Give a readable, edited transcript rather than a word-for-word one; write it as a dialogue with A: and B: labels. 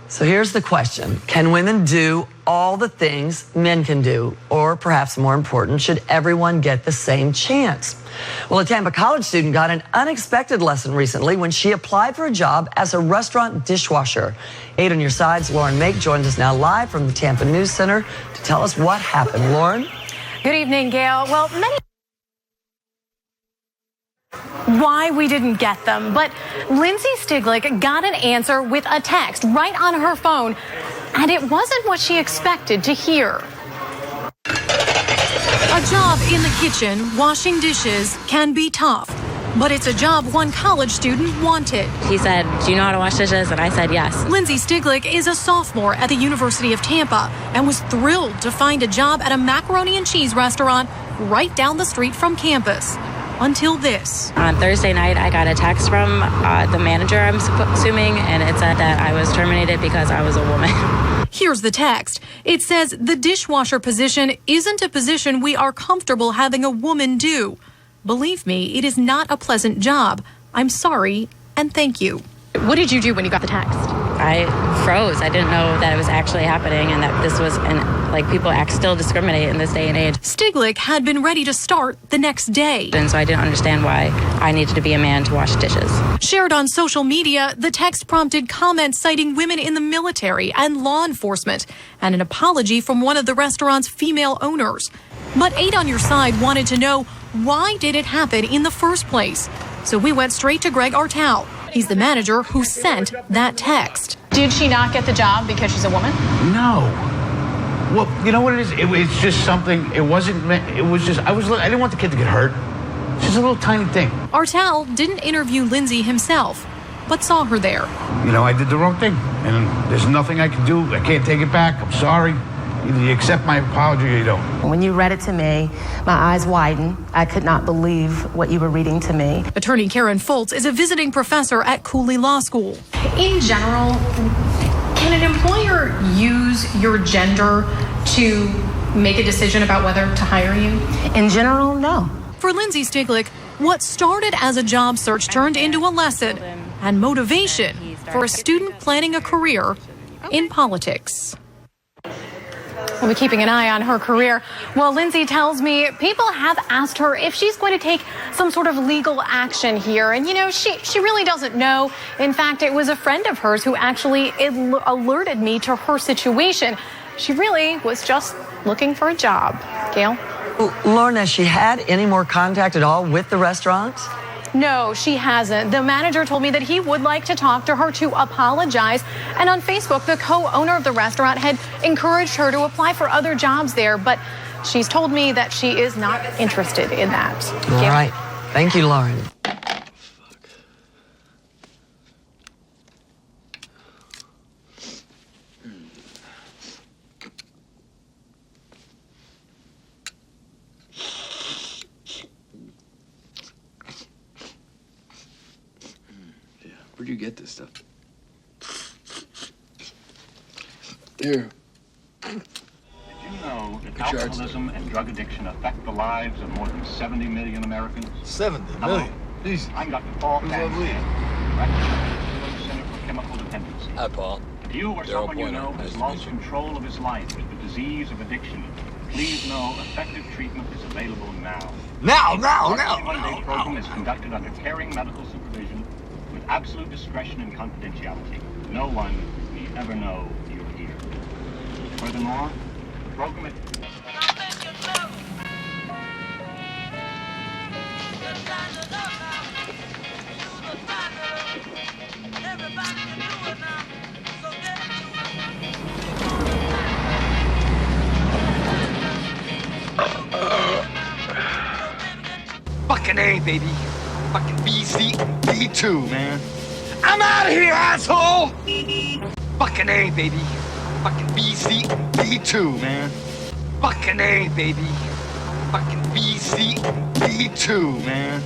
A: So here's the question. Can women do all the things men can do? Or perhaps more important, should everyone get the same chance? Well, a Tampa college student got an unexpected lesson recently when she applied for a job as a restaurant dishwasher. 8 on your side's Lauren Make joins us now live from the Tampa News Center to tell us what happened. Lauren?
B: Good evening, Gail. Well, why we didn't get them, but Lindsay Stiglick got an answer with a text right on her phone, and it wasn't what she expected to hear. A job in the kitchen, washing dishes, can be tough, but it's a job one college student wanted.
C: He said, "Do you know how to wash dishes?" And I said, "Yes."
B: Lindsay Stiglick is a sophomore at the University of Tampa and was thrilled to find a job at a macaroni and cheese restaurant right down the street from campus. Until this.
C: On Thursday night, I got a text from the manager, I'm assuming, and it said that I was terminated because I was a woman.
B: Here's the text. It says the dishwasher position isn't a position we are comfortable having a woman do. Believe me, it is not a pleasant job. I'm sorry and thank you. What did you do when you got the text?
C: I froze. I didn't know that it was actually happening and that this was, people still discriminate in this day and age.
B: Stiglick had been ready to start the next day.
C: And so I didn't understand why I needed to be a man to wash dishes.
B: Shared on social media, the text prompted comments citing women in the military and law enforcement and an apology from one of the restaurant's female owners. But 8 on your side wanted to know, why did it happen in the first place? So we went straight to Greg Artell. He's the manager who sent that text. Did she not get the job because she's a woman?
D: No. Well, you know what it is? It's just something, it wasn't meant, it was just, I didn't want the kid to get hurt. It's just a little tiny thing.
B: Artell didn't interview Lindsay himself, but saw her there.
D: You know, I did the wrong thing, and there's nothing I can do. I can't take it back. I'm sorry. Either you accept my apology or you don't.
E: When you read it to me, my eyes widened. I could not believe what you were reading to me.
B: Attorney Karen Foltz is a visiting professor at Cooley Law School. In general, can an employer use your gender to make a decision about whether to hire you?
E: In general, no.
B: For Lindsay Stiglick, what started as a job search turned into a lesson and motivation for a student planning a career in politics. We'll be keeping an eye on her career. Well, Lindsay tells me people have asked her if she's going to take some sort of legal action here. And, you know, she really doesn't know. In fact, it was a friend of hers who actually alerted me to her situation. She really was just looking for a job. Gail?
A: Lauren, has she had any more contact at all with the restaurant?
B: No, she hasn't. The manager told me that he would like to talk to her to apologize. And on Facebook, the co-owner of the restaurant had encouraged her to apply for other jobs there. But she's told me that she is not interested in that.
A: All right. Thank you, Lauren.
F: Where'd you get this stuff? Here.
G: Did you know that alcoholism and drug addiction affect the lives of more than 70 million Americans?
F: 70
G: Hello.
F: million? Jesus.
G: I'm Dr. Paul
F: Who's that lead?
G: Director of the Center for Chemical Dependency.
F: Hi, Paul.
G: If you or
F: Daryl
G: someone you
F: Pointer.
G: know
F: Nice
G: has
F: to
G: lost
F: meet you.
G: control of his life with the disease of addiction, please know effective treatment is available now.
F: Now!
G: Our one-day program is conducted under caring medical supervision with absolute discretion and confidentiality. No one need ever know you're here. Furthermore, the program is...
H: Fucking A, baby. Fucking BC, B2, man. I'm out of here, asshole! Fucking A, baby. Fucking BC, B2, man. Fucking A, baby. Fucking BC, B2, man.